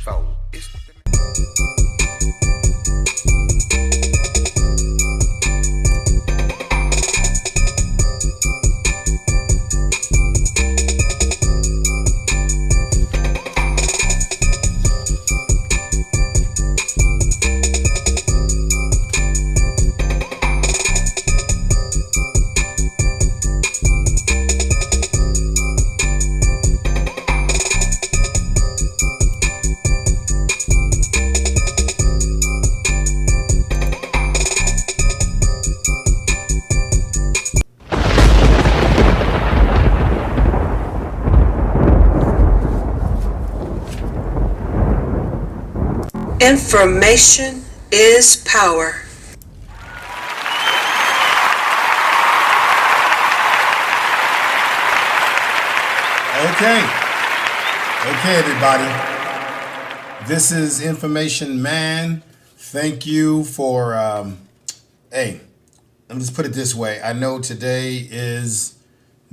So it's Information is power. Okay, everybody. This is Information Man. Thank you for, hey, let me just put it this way. I know today is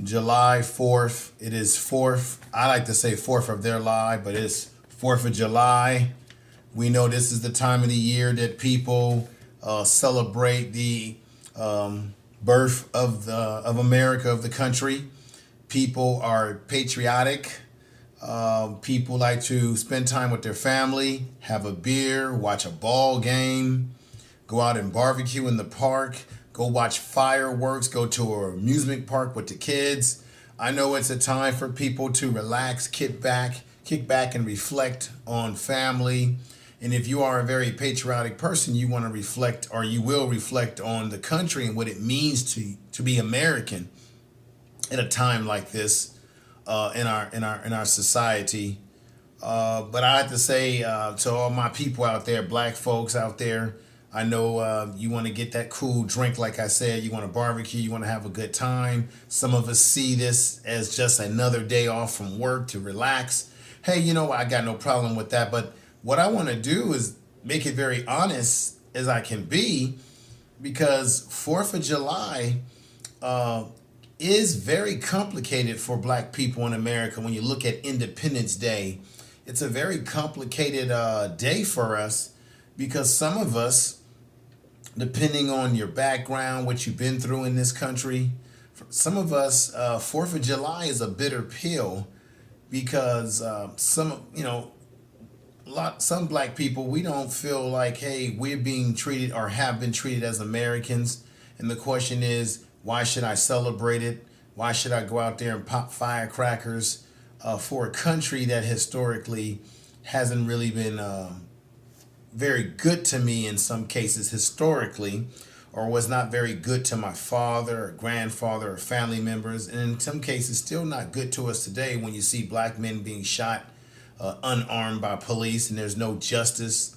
July 4th. It is 4th. I like to say 4th of their lie, but it's 4th of July. We know this is the time of the year that people celebrate the birth of America, of the country. People are patriotic. People like to spend time with their family, have a beer, watch a ball game, go out and barbecue in the park, go watch fireworks, go to an amusement park with the kids. I know it's a time for people to relax, kick back and reflect on family. And if you are a very patriotic person, you want to reflect, or you will reflect on the country and what it means to be American at a time like this in our society. But I have to say to all my people out there, black folks out there, I know you want to get that cool drink, like I said. You want to barbecue, you want to have a good time. Some of us see this as just another day off from work to relax. Hey, you know, I got no problem with that, but what I want to do is make it very honest as I can be, because 4th of July is very complicated for black people in America. When you look at Independence Day, it's a very complicated day for us, because some of us, depending on your background, what you've been through in this country, for some of us, 4th of July is a bitter pill, because some black people, we don't feel like, hey, we're being treated or have been treated as Americans. And the question is, why should I celebrate it? Why should I go out there and pop firecrackers for a country that historically hasn't really been very good to me in some cases historically, or was not very good to my father or grandfather or family members, and in some cases still not good to us today when you see black men being shot unarmed by police and there's no justice.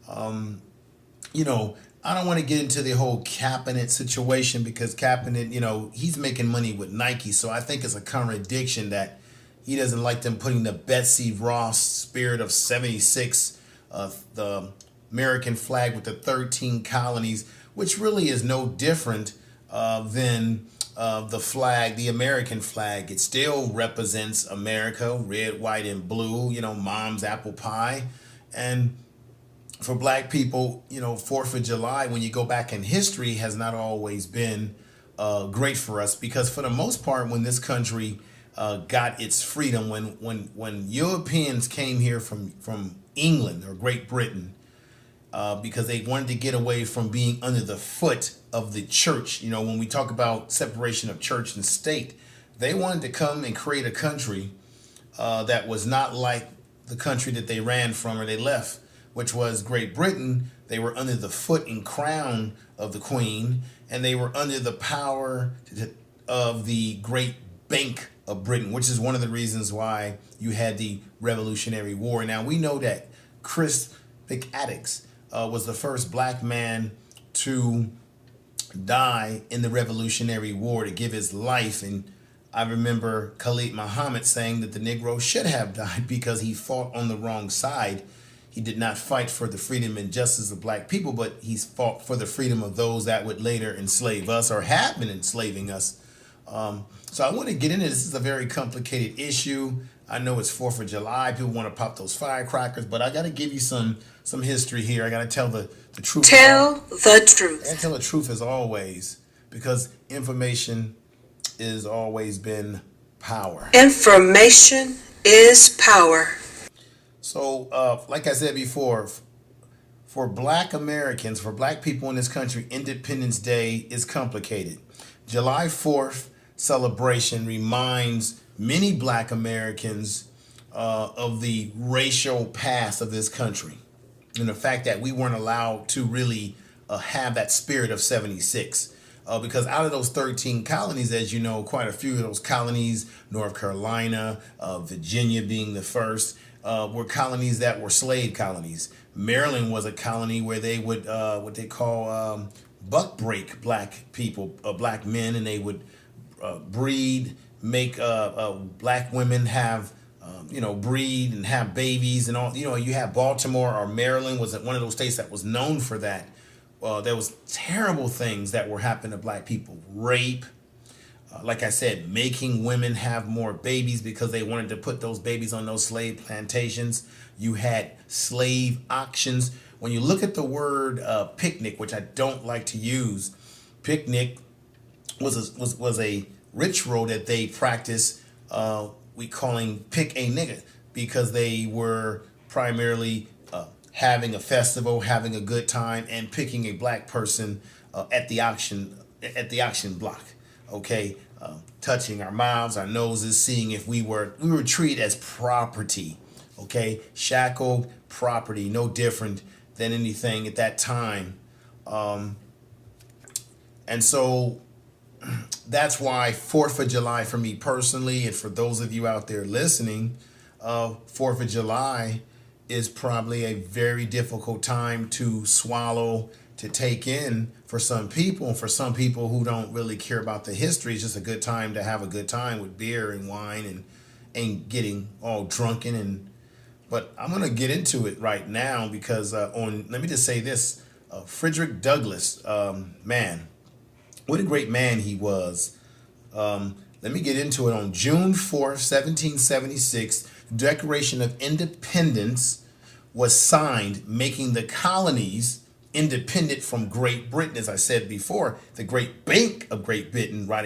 You know, I don't want to get into the whole Kaepernick situation, because Kaepernick, you know, he's making money with Nike, so I think it's a contradiction that he doesn't like them putting the Betsy Ross spirit of 76, the American flag with the 13 colonies, which really is no different than the flag, the American flag. It still represents America, red, white, and blue, you know, mom's apple pie. And for black people, you know, 4th of July, when you go back in history, has not always been great for us, because for the most part, when this country got its freedom, when Europeans came here from England or Great Britain, because they wanted to get away from being under the foot of the church. You know, when we talk about separation of church and state, they wanted to come and create a country that was not like the country that they ran from or they left, which was Great Britain. They were under the foot and crown of the Queen, and they were under the power of the Great Bank of Britain, which is one of the reasons why you had the Revolutionary War. Now, we know that Chris McAdams was the first black man to die in the Revolutionary War, to give his life. And I remember Khalid Muhammad saying that the Negro should have died because he fought on the wrong side. He did not fight for the freedom and justice of black people, but he's fought for the freedom of those that would later enslave us or have been enslaving us. So I want to get into this. This is a very complicated issue. I know it's 4th of July. People want to pop those firecrackers, but I got to give you some history here. I got to tell the truth. Tell the I truth. tell the truth as always, because information has always been power. Information is power. So, like I said before, for black Americans, for black people in this country, Independence Day is complicated. July 4th celebration reminds many black Americans of the racial past of this country and the fact that we weren't allowed to really have that spirit of 76. Because out of those 13 colonies, as you know, quite a few of those colonies, North Carolina, Virginia being the first, were colonies that were slave colonies. Maryland was a colony where they would what they call buck break black people, black men, and they would breed, make black women have breed and have babies and all. You have Baltimore or Maryland was one of those states that was known for that. There was terrible things that were happening to black people. Rape, like I said, making women have more babies because they wanted to put those babies on those slave plantations. You had slave auctions. When you look at the word picnic, which I don't like to use, picnic was a ritual that they practiced. We calling pick a nigga, because they were primarily having a festival, having a good time, and picking a black person at the auction block. Okay, touching our mouths, our noses, seeing if we were treated as property. Okay, shackled property, no different than anything at that time. And so that's why 4th of July for me personally, and for those of you out there listening, 4th of July is probably a very difficult time to swallow, to take in for some people. And for some people who don't really care about the history, it's just a good time to have a good time with beer and wine and getting all drunken. But I'm going to get into it right now because let me just say this, Frederick Douglass, man, what a great man he was. Let me get into it. On June 4th, 1776, the Declaration of Independence was signed, making the colonies independent from Great Britain. As I said before, the Great Bank of Great Britain, why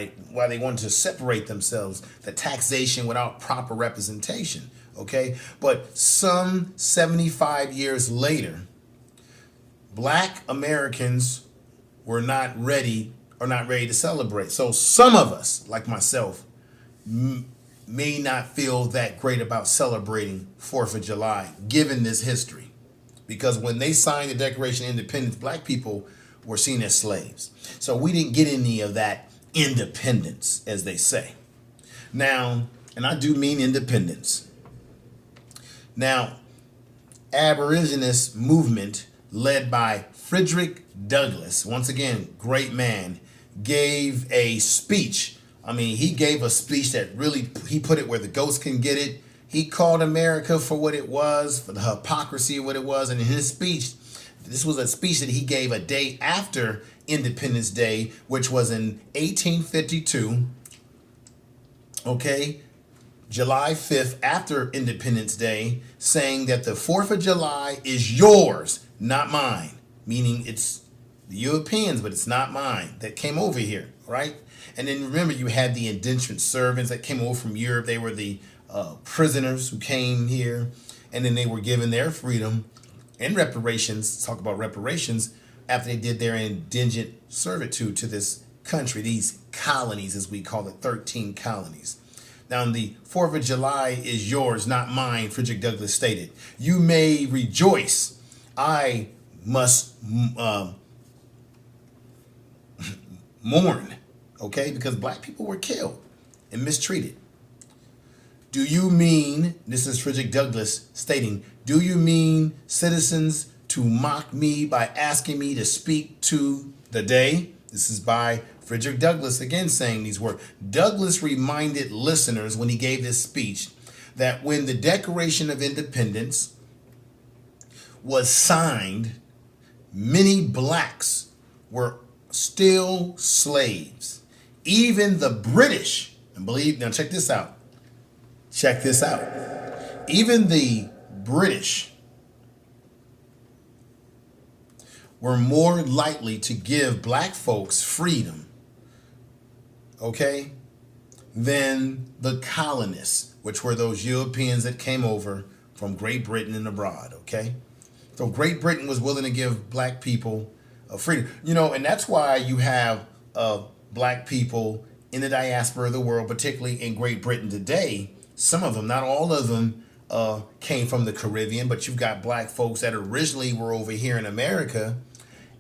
they wanted to separate themselves, the taxation without proper representation. Okay, but some 75 years later, black Americans were not ready to celebrate. So some of us, like myself, may not feel that great about celebrating 4th of July, given this history. Because when they signed the Declaration of Independence, black people were seen as slaves. So we didn't get any of that independence, as they say. Now, and I do mean independence. Now, abolitionist movement led by Frederick Douglass, once again, great man, gave a speech. I mean, he gave a speech that really, he put it where the ghost can get it. He called America for what it was, for the hypocrisy of what it was. And in his speech, this was a speech that he gave a day after Independence Day, which was in 1852. Okay, July 5th, after Independence Day, saying that the 4th of July is yours, not mine. Meaning it's the Europeans, but it's not mine that came over here, right? And then remember, you had the indentured servants that came over from Europe. They were the prisoners who came here, and then they were given their freedom and reparations. Talk about reparations after they did their indentured servitude to this country, these colonies, as we call it, 13 colonies. Now, the 4th of July is yours, not mine, Frederick Douglass stated. You may rejoice. I must mourn, okay, because black people were killed and mistreated. Do you mean, this is Frederick Douglass stating, do you mean, citizens, to mock me by asking me to speak to the day? This is by Frederick Douglass again saying these words. Douglass reminded listeners when he gave this speech that when the Declaration of Independence was signed, many blacks were still slaves. Even the British, and believe, now check this out, Check this out. Even the British were more likely to give black folks freedom, okay, than the colonists, which were those Europeans that came over from Great Britain and abroad, okay? So Great Britain was willing to give black people freedom. You know, and that's why you have black people in the diaspora of the world, particularly in Great Britain today. Some of them, not all of them, came from the Caribbean, but you've got black folks that originally were over here in America,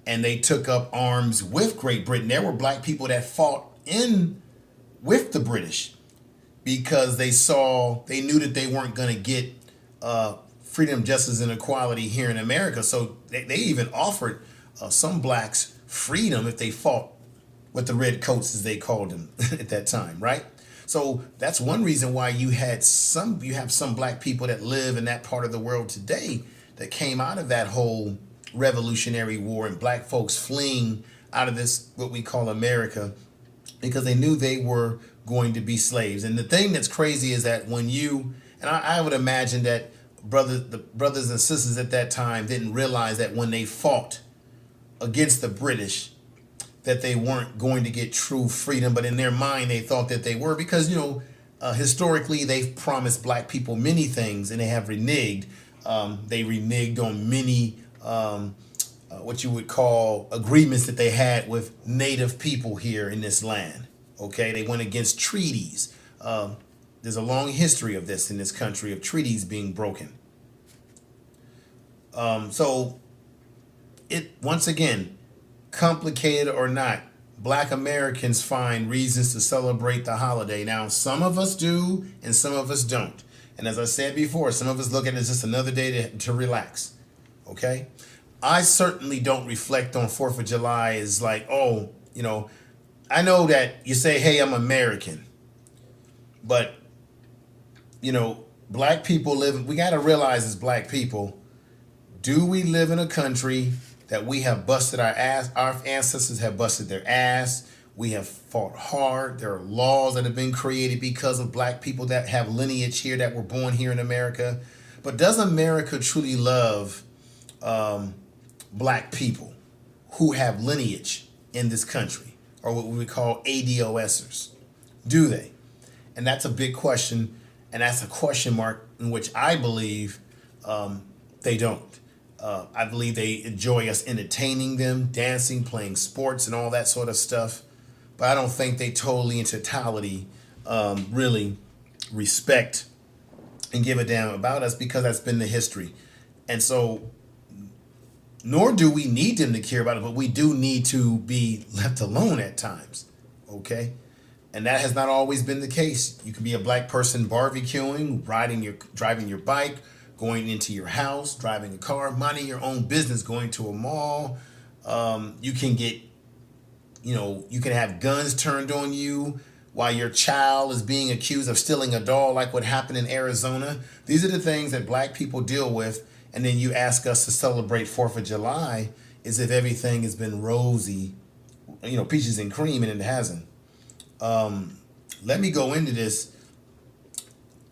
and they took up arms with Great Britain. There were black people that fought in with the British because they knew that they weren't going to get freedom, justice, and equality here in America. So they even offered some blacks freedom if they fought with the red coats, as they called them at that time, right? So that's one reason why you have some black people that live in that part of the world today that came out of that whole Revolutionary War, and black folks fleeing out of this, what we call America, because they knew they were going to be slaves. And the thing that's crazy is that when you, and I would imagine that the brothers and sisters at that time didn't realize that when they fought against the British, that they weren't going to get true freedom, but in their mind they thought that they were, because, you know, historically they've promised black people many things, and they have reneged. They reneged on many what you would call agreements that they had with native people here in this land. Okay, they went against treaties. There's a long history of this in this country, of treaties being broken. So it, once again, complicated or not, black Americans find reasons to celebrate the holiday. Now, some of us do and some of us don't. And as I said before, some of us look at it as just another day to relax. Okay? I certainly don't reflect on 4th of July as like, oh, you know, I know that you say, hey, I'm American. But, you know, black people we got to realize as black people, do we live in a country that we have busted our ass? Our ancestors have busted their ass. We have fought hard. There are laws that have been created because of black people that have lineage here, that were born here in America. But does America truly love black people who have lineage in this country, or what we would call ADOSers? Do they? And that's a big question, and that's a question mark in which I believe they don't. I believe they enjoy us entertaining them, dancing, playing sports, and all that sort of stuff. But I don't think they totally, in totality, really respect and give a damn about us, because that's been the history. And so, nor do we need them to care about it, but we do need to be left alone at times. Okay? And that has not always been the case. You can be a black person barbecuing, driving your bike, going into your house, driving a car, minding your own business, going to a mall. You can get, you can have guns turned on you while your child is being accused of stealing a doll, like what happened in Arizona. These are the things that black people deal with. And then you ask us to celebrate 4th of July as if everything has been rosy, peaches and cream, and it hasn't. Let me go into this.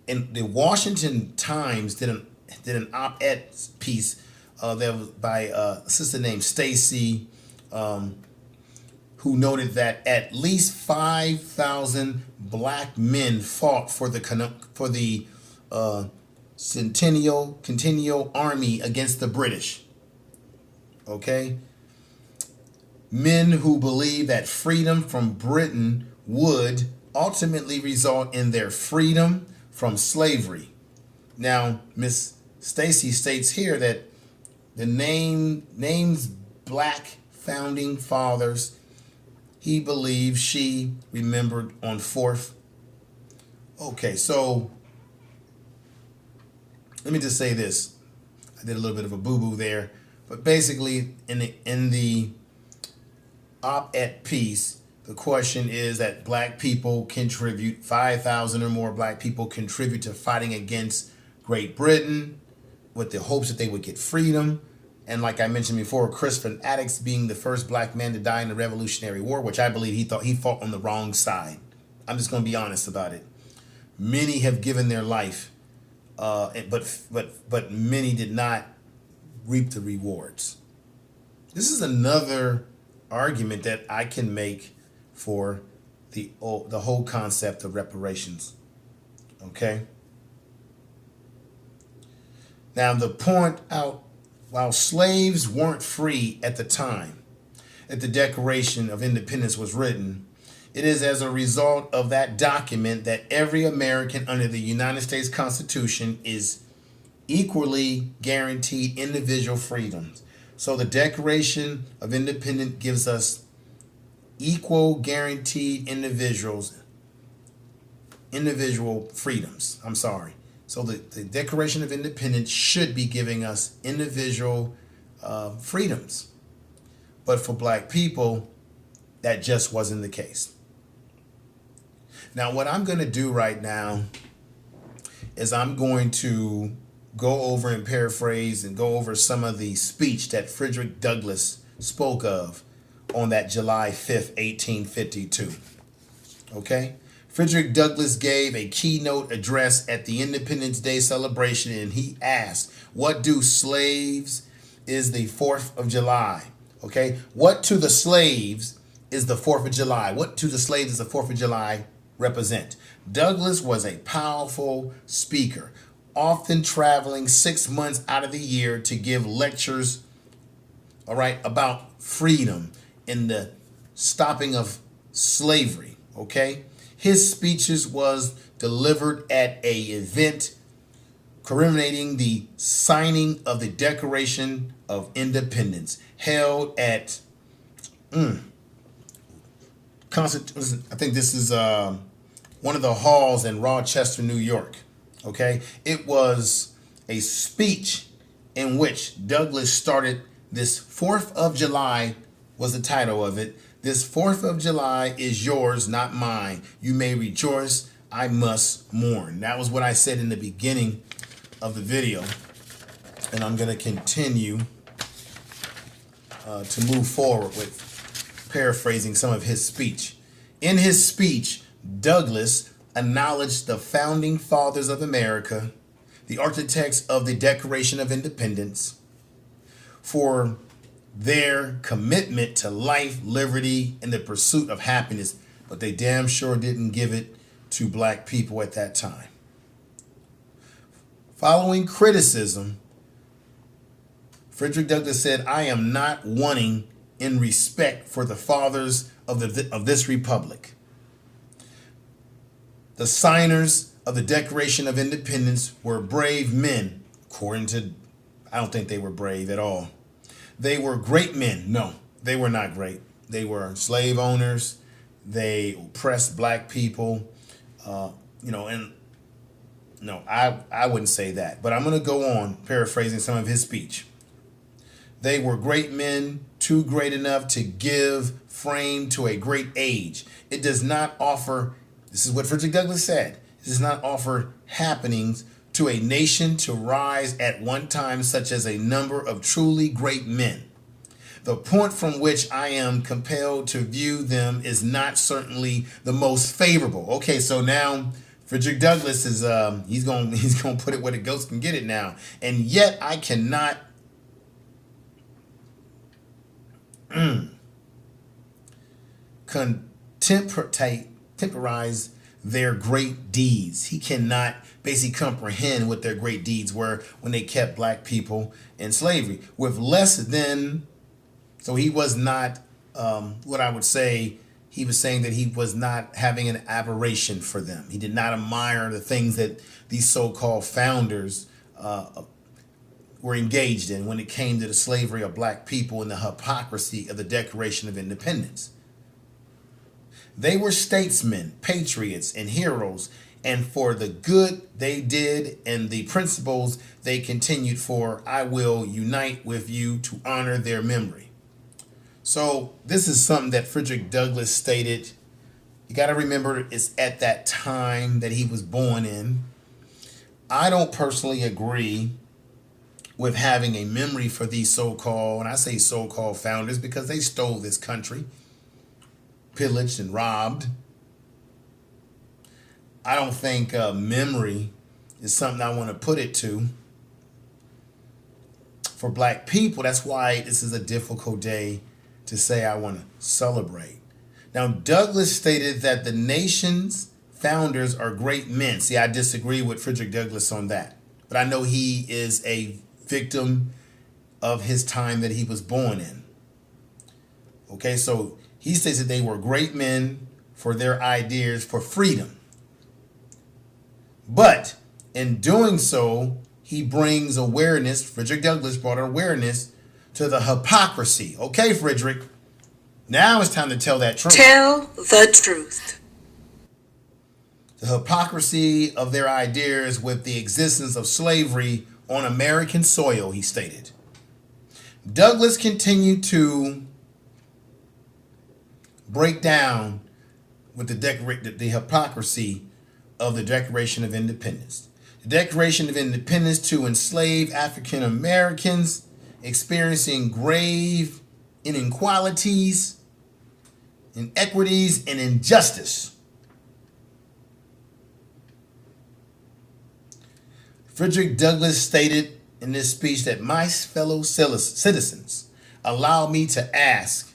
And the Washington Times did an op-ed piece that was by a sister named Stacy, who noted that at least 5,000 black men fought for the Centennial Army against the British. Okay? Men who believe that freedom from Britain would ultimately result in their freedom from slavery. Now, Miss Stacy states here that the names black founding fathers he believes she remembered on 4th. Okay, so let me just say this. I did a little bit of a boo-boo there, but basically in the op-ed piece, the question is that black people contribute, 5,000 or more black people contribute to fighting against Great Britain with the hopes that they would get freedom. And like I mentioned before, Christopher Attucks being the first black man to die in the Revolutionary War, which I believe he fought on the wrong side. I'm just going to be honest about it. Many have given their life, but many did not reap the rewards. This is another argument that I can make for the whole concept of reparations. Okay. Now, the point out, while slaves weren't free at the time that the Declaration of Independence was written, it is as a result of that document that every American under the United States Constitution is equally guaranteed individual freedoms. So the Declaration of Independence gives us equal guaranteed individual freedoms. I'm sorry. So the Declaration of Independence should be giving us individual freedoms. But for black people, that just wasn't the case. Now, what I'm going to do right now is I'm going to go over and paraphrase and go over some of the speech that Frederick Douglass spoke of on that July 5th, 1852. Okay? Frederick Douglass gave a keynote address at the Independence Day celebration, and he asked, what do slaves is the 4th of July? Okay? What to the slaves is the 4th of July? What to the slaves is the 4th of July represent? Douglass was a powerful speaker, often traveling 6 months out of the year to give lectures, all right, about freedom and the stopping of slavery. Okay? His speeches was delivered at a event commemorating the signing of the Declaration of Independence, held at I think this is one of the halls in Rochester, New York. Okay, it was a speech in which Douglass started this 4th of July was the title of it. This 4th of July is yours, not mine. You may rejoice, I must mourn. That was what I said in the beginning of the video. And I'm going to continue to move forward with paraphrasing some of his speech. In his speech, Douglass acknowledged the founding fathers of America, the architects of the Declaration of Independence, for their commitment to life, liberty, and the pursuit of happiness, but they damn sure didn't give it to black people at that time. Following criticism, Frederick Douglass said, I am not wanting in respect for the fathers of this republic. The signers of the Declaration of Independence were brave men, according to, I don't think they were brave at all. They were great men. No, they were not great. They were slave owners. They oppressed black people. And no, I wouldn't say that. But I'm going to go on paraphrasing some of his speech. They were great men, too great enough to give frame to a great age. It does not offer, this is what Frederick Douglass said, it does not offer happenings to a nation to rise at one time such as a number of truly great men. The point from which I am compelled to view them is not certainly the most favorable. Okay, so now Frederick Douglass is he's gonna put it where the ghost can get it now. And yet I cannot contemporize their great deeds. He cannot basically comprehend what their great deeds were when they kept black people in slavery with less than. So he was not what I would say. He was saying that he was not having an admiration for them. He did not admire the things that these so-called founders were engaged in when it came to the slavery of black people and the hypocrisy of the Declaration of Independence. They were statesmen, patriots, and heroes, and for the good they did and the principles they continued for, I will unite with you to honor their memory. So this is something that Frederick Douglass stated. You got to remember, it's at that time that he was born in. I don't personally agree with having a memory for these so-called, and I say so-called founders because they stole this country, pillaged and robbed. I don't think memory is something I want to put it to for black people. That's why this is a difficult day to say I want to celebrate. Now, Douglass stated that the nation's founders are great men. See, I disagree with Frederick Douglass on that. But I know he is a victim of his time that he was born in. Okay, so he states that they were great men for their ideas for freedom. But in doing so, he brings awareness, Frederick Douglass brought awareness to the hypocrisy. Okay, Frederick, now it's time to tell that truth. Tell the truth. The hypocrisy of their ideas with the existence of slavery on American soil, he stated. Douglass continued to break down with the hypocrisy of the Declaration of Independence. The Declaration of Independence to enslave African Americans experiencing grave inequalities, inequities, and injustice. Frederick Douglass stated in this speech that my fellow citizens, allow me to ask,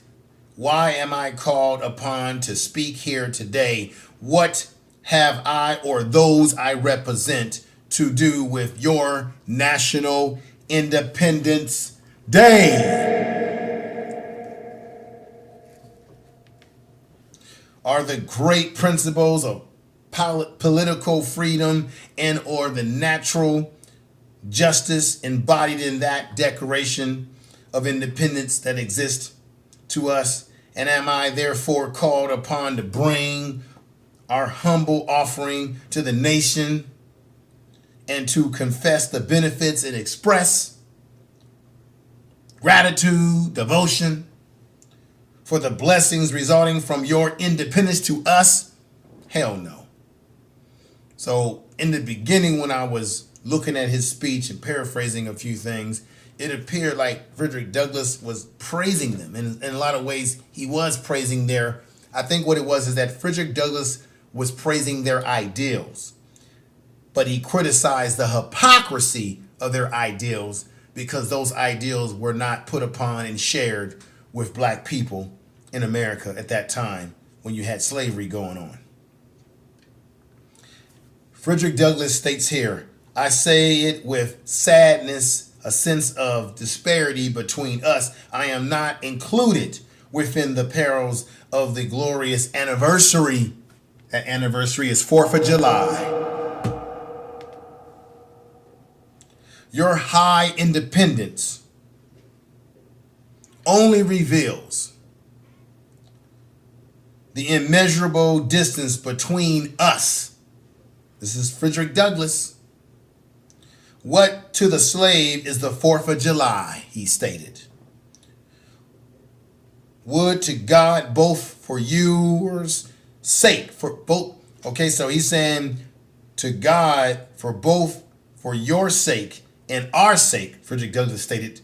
why am I called upon to speak here today? What have I or those I represent to do with your National Independence Day? Are the great principles of political freedom and or the natural justice embodied in that Declaration of Independence that exists to us? And am I therefore called upon to bring our humble offering to the nation and to confess the benefits and express gratitude, devotion for the blessings resulting from your independence to us? Hell no. So in the beginning, when I was looking at his speech and paraphrasing a few things, it appeared like Frederick Douglass was praising them. And in a lot of ways, he was praising I think what it was is that Frederick Douglass was praising their ideals. But he criticized the hypocrisy of their ideals because those ideals were not put upon and shared with black people in America at that time when you had slavery going on. Frederick Douglass states here, I say it with sadness, a sense of disparity between us. I am not included within the perils of the glorious anniversary. That anniversary is 4th of July. Your high independence only reveals the immeasurable distance between us. This is Frederick Douglass. What to the slave is the 4th of July, he stated. Would to God both for yours sake, for both. Okay, so he's saying to God for both for your sake and our sake, Frederick Douglass stated,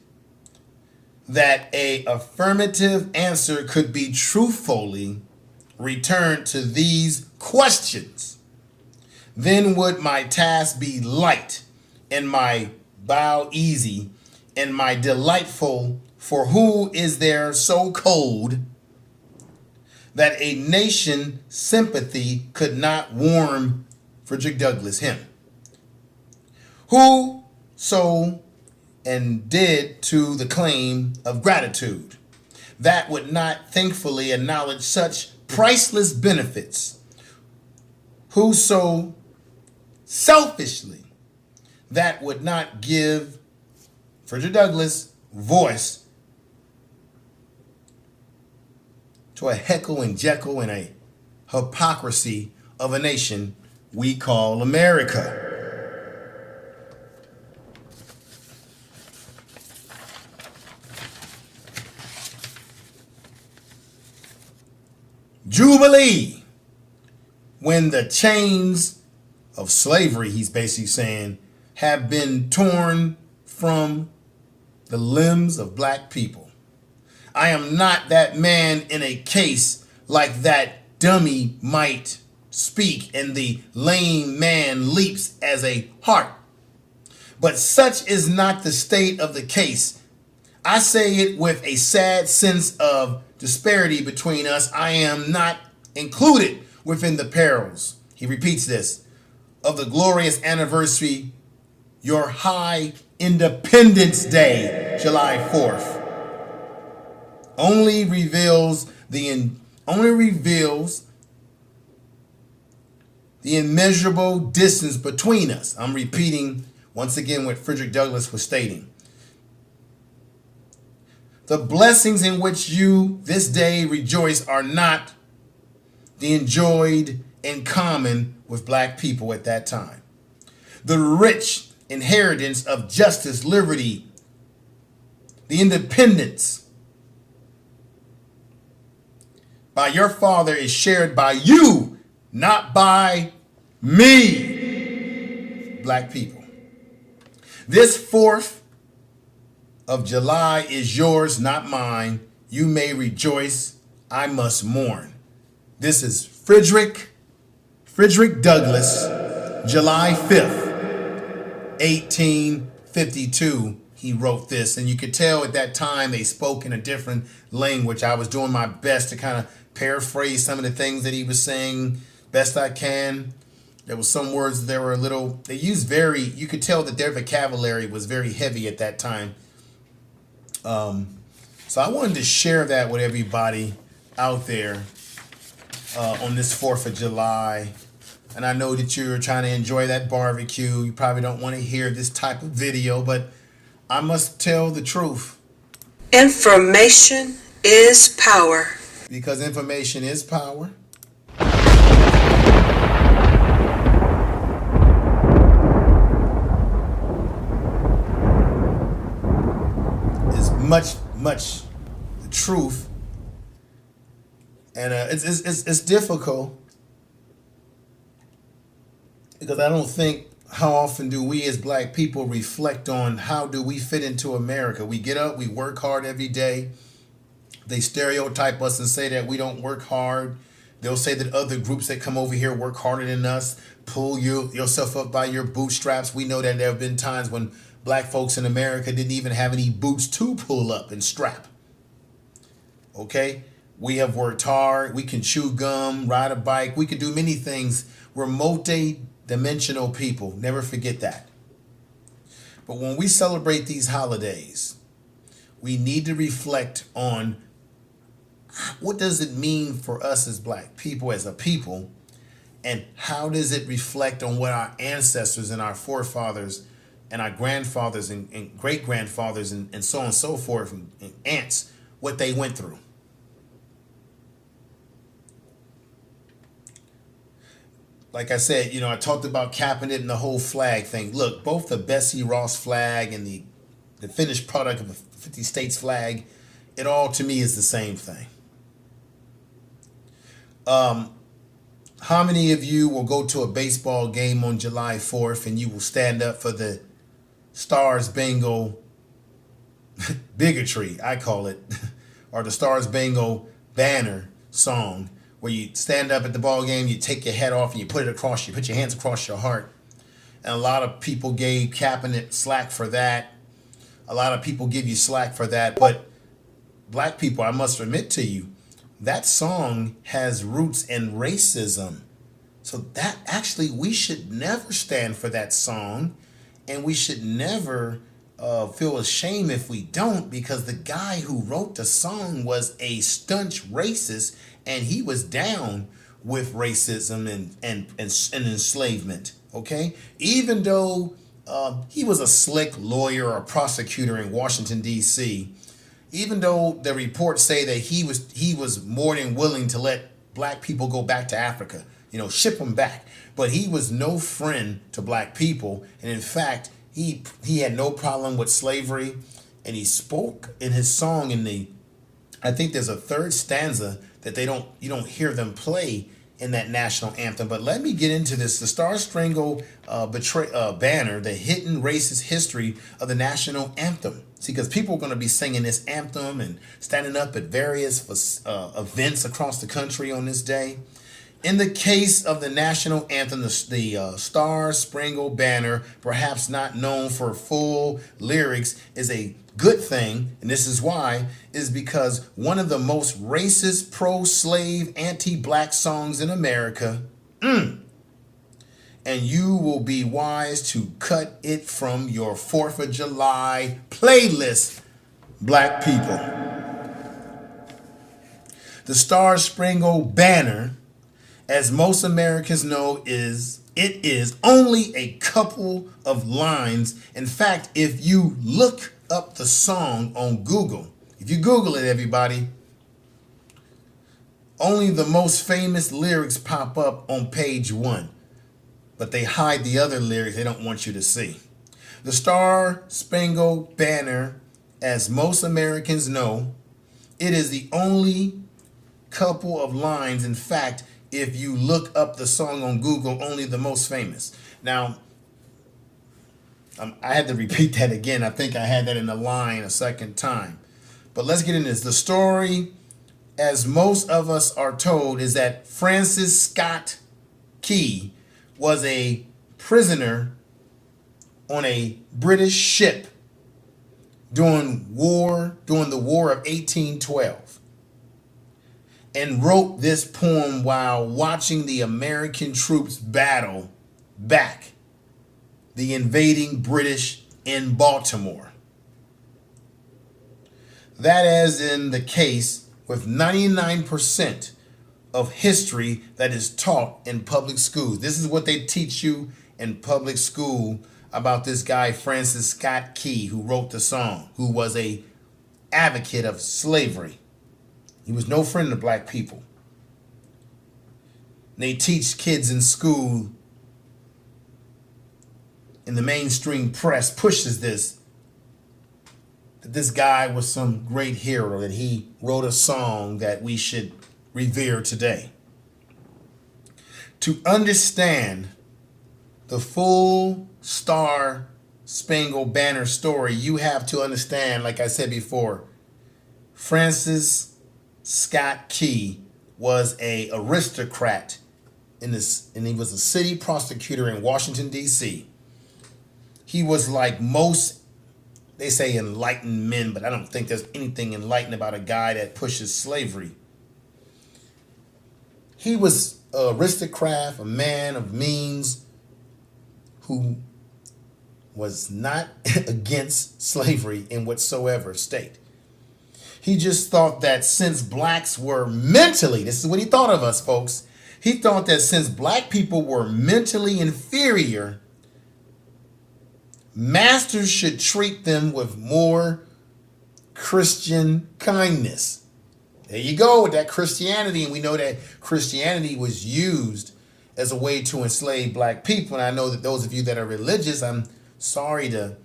that a affirmative answer could be truthfully returned to these questions. Then would my task be light and my bow easy and my delightful, for who is there so cold that a nation sympathy could not warm Frederick Douglass him? Who so and did to the claim of gratitude that would not thankfully acknowledge such priceless benefits? Who so selfishly that would not give Frederick Douglass voice to a heckle and jekyll and a hypocrisy of a nation we call America? Jubilee, when the chains of slavery, he's basically saying, have been torn from the limbs of black people. I am not that man in a case like that dummy might speak, and the lame man leaps as a hart. But such is not the state of the case. I say it with a sad sense of disparity between us. I am not included within the perils. He repeats this, of the glorious anniversary, your high Independence Day, July 4th, only reveals the immeasurable distance between us. I'm repeating once again what Frederick Douglass was stating. The blessings in which you this day rejoice are not the enjoyed in common with black people at that time. The rich inheritance of justice, liberty, the independence by your father is shared by you, not by me, black people. This 4th of July is yours, not mine. You may rejoice, I must mourn. This is Frederick Douglass, July 5th, 1852. He wrote this, and you could tell at that time they spoke in a different language. I was doing my best to kind of paraphrase some of the things that he was saying best I can. There was some words that were a little, they used you could tell that their vocabulary was very heavy at that time. So I wanted to share that with everybody out there on this 4th of July. And I know that you're trying to enjoy that barbecue. You probably don't want to hear this type of video, but I must tell the truth. Information is power. Because information is power. It's much the truth. And it's difficult. Because I don't think, how often do we as black people reflect on how do we fit into America? We get up, we work hard every day. They stereotype us and say that we don't work hard. They'll say that other groups that come over here work harder than us. Pull yourself up by your bootstraps. We know that there have been times when black folks in America didn't even have any boots to pull up and strap. Okay? We have worked hard. We can chew gum, ride a bike. We can do many things. We're multi-dimensional people. Never forget that. But when we celebrate these holidays, we need to reflect on what does it mean for us as black people, as a people, and how does it reflect on what our ancestors and our forefathers and our grandfathers and great-grandfathers and so on and so forth and aunts, what they went through. Like I said, I talked about capping it and the whole flag thing. Look, both the Bessie Ross flag and the finished product of the 50 states flag, it all to me is the same thing. How many of you will go to a baseball game on July 4th and you will stand up for the Stars Bengal bigotry, I call it, or the Stars Bengal banner song, where you stand up at the ball game, you take your head off and you put your hands across your heart. And a lot of people gave Kaepernick slack for that. A lot of people give you slack for that. But black people, I must admit to you, that song has roots in racism. So that actually, we should never stand for that song. And we should never feel ashamed if we don't, because the guy who wrote the song was a staunch racist, and he was down with racism and enslavement. Okay, even though he was a slick lawyer or prosecutor in Washington, D.C., even though the reports say that he was more than willing to let black people go back to Africa, ship them back, but he was no friend to black people. And in fact, he had no problem with slavery, and he spoke in his song I think there's a third stanza that you don't hear them play in that national anthem. But let me get into this. The Star Spangled Banner, the hidden racist history of the national anthem. See, because people are going to be singing this anthem and standing up at various events across the country on this day. In the case of the national anthem, the Star Spangled Banner, perhaps not known for full lyrics, is a good thing, and this is why, is because one of the most racist, pro-slave, anti-black songs in America, and you will be wise to cut it from your 4th of July playlist, black people. The Star Spangled Banner, as most Americans know, it is only a couple of lines. In fact, if you look up the song on Google, if you Google it, everybody, only the most famous lyrics pop up on page 1, but they hide the other lyrics they don't want you to see. The Star Spangled Banner, as most Americans know, it is the only couple of lines. In fact, if you look up the song on Google, only the most famous. Now, I had to repeat that again. I think I had that in the line a second time. But let's get into this. The story, as most of us are told, is that Francis Scott Key was a prisoner on a British ship during the War of 1812. And wrote this poem while watching the American troops battle back the invading British in Baltimore. That, as in the case with 99% of history that is taught in public schools. This is what they teach you in public school about this guy Francis Scott Key, who wrote the song, who was a advocate of slavery. He was no friend of black people. They teach kids in school, and the mainstream press pushes this, that this guy was some great hero, that he wrote a song that we should revere today. To understand the full Star Spangled Banner story, you have to understand, like I said before, Francis Scott Key was an aristocrat and he was a city prosecutor in Washington, D.C. He was like most, they say, enlightened men, but I don't think there's anything enlightened about a guy that pushes slavery. He was an aristocrat, a man of means, who was not against slavery in whatsoever state. He just thought that since blacks were mentally, this is what he thought of us, folks. He thought that since black people were mentally inferior, masters should treat them with more Christian kindness. There you go with that Christianity. And we know that Christianity was used as a way to enslave black people. And I know that those of you that are religious, I'm sorry to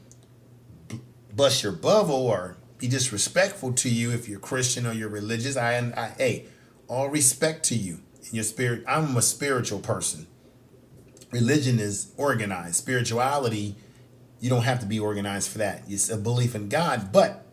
bust your bubble or be disrespectful to you if you're Christian or you're religious. Hey, all respect to you in your spirit. I'm a spiritual person. Religion is organized. Spirituality, you don't have to be organized for that. It's a belief in God. But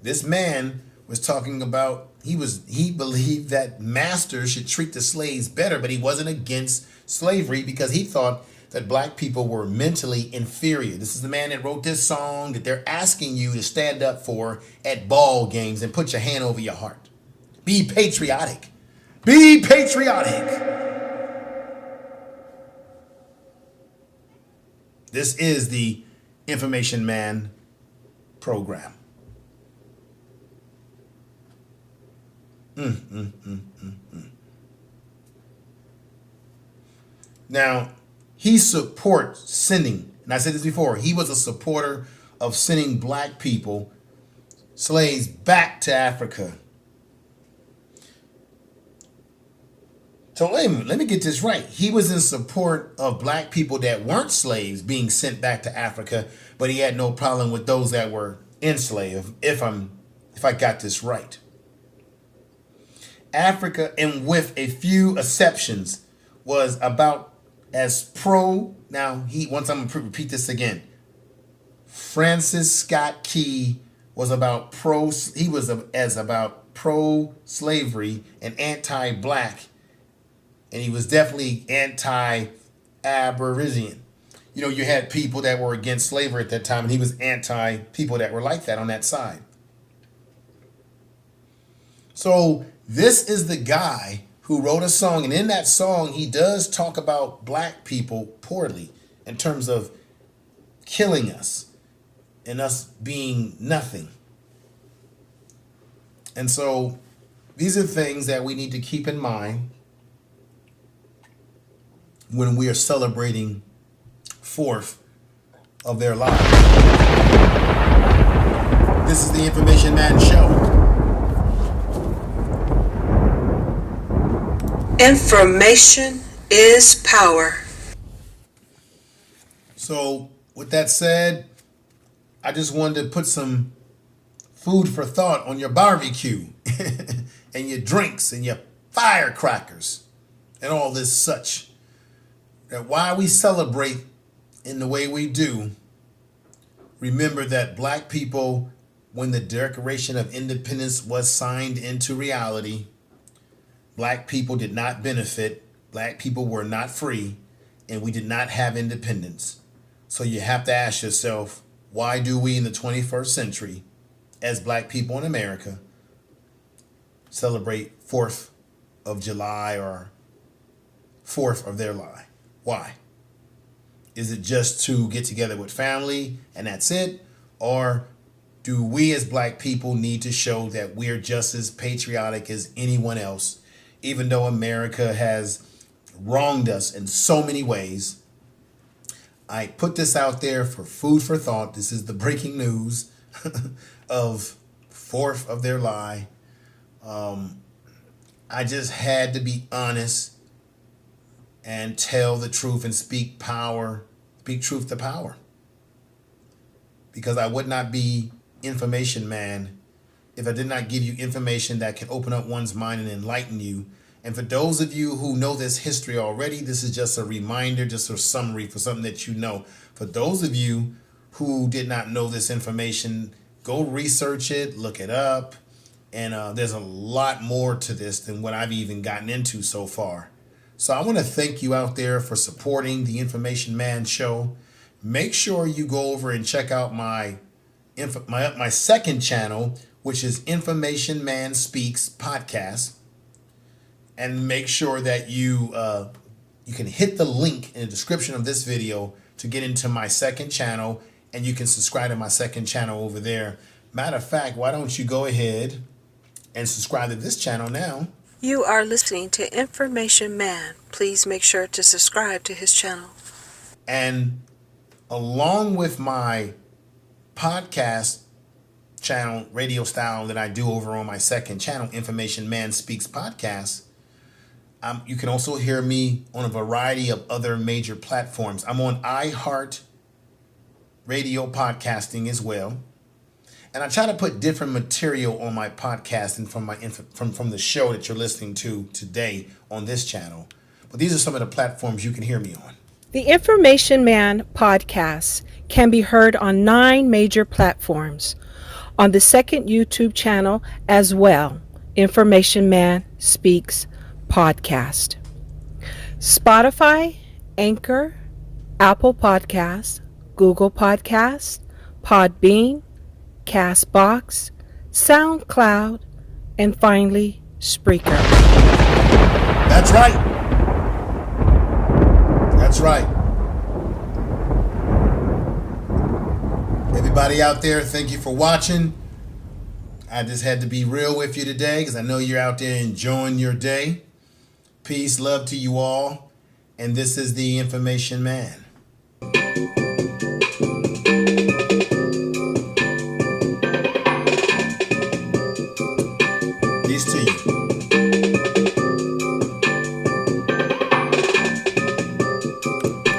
this man was talking about, he believed that masters should treat the slaves better, but he wasn't against slavery because he thought that black people were mentally inferior. This is the man that wrote this song that they're asking you to stand up for at ball games and put your hand over your heart. Be patriotic. Be patriotic. This is the Information Man program. Now, he supports sending, and I said this before, he was a supporter of sending black people, slaves, back to Africa. So let me get this right. He was in support of black people that weren't slaves being sent back to Africa, but he had no problem with those that were enslaved, if I got this right. Africa, and with a few exceptions, was about as pro. Now, once I'm gonna repeat this again. Francis Scott Key was about about pro-slavery and anti-black and he was definitely anti-Aborigine. You know, you had people that were against slavery at that time, and he was anti people that were like that on that side. So this is the guy who wrote a song, and in that song, he does talk about black people poorly in terms of killing us and us being nothing. And so these are things that we need to keep in mind when we are celebrating 4th of their lives. This is the Information Man Show. Information is power. So with that said, I just wanted to put some food for thought on your barbecue and your drinks and your firecrackers and all this such. That why we celebrate in the way we do, remember that black people, when the Declaration of Independence was signed into reality, black people did not benefit, black people were not free, and we did not have independence. So you have to ask yourself, why do we in the 21st century, as black people in America, celebrate 4th of July or 4th of their life? Why? Is it just to get together with family and that's it? Or do we as black people need to show that we're just as patriotic as anyone else, even though America has wronged us in so many ways? I put this out there for food for thought. This is the breaking news of 4th of their lie. I just had to be honest and tell the truth and speak truth to power. Because I would not be information man if I did not give you information that can open up one's mind and enlighten you. And for those of you who know this history already, this is just a reminder, just a summary for something that you know. For those of you who did not know this information, go research it, look it up. And there's a lot more to this than what I've even gotten into so far. So I want to thank you out there for supporting the Information Man Show. Make sure you go over and check out my second channel, which is Information Man Speaks Podcast. And make sure that you can hit the link in the description of this video to get into my second channel, and you can subscribe to my second channel over there. Matter of fact, why don't you go ahead and subscribe to this channel now? You are listening to Information Man. Please make sure to subscribe to his channel. And along with my podcast channel, radio style, that I do over on my second channel, Information Man Speaks Podcast, you can also hear me on a variety of other major platforms. I'm on iHeart Radio podcasting as well. And I try to put different material on my podcast and from the show that you're listening to today on this channel. But these are some of the platforms you can hear me on. The Information Man podcast can be heard on 9 major platforms. On the second YouTube channel as well, Information Man Speaks Podcast. Spotify, Anchor, Apple Podcasts, Google Podcasts, Podbean, Castbox, SoundCloud, and finally, Spreaker. That's right. That's right. Everybody out there, thank you for watching. I just had to be real with you today because I know you're out there enjoying your day. Peace, love to you all. And this is the Information Man. Peace to you.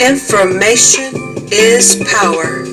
Information is power.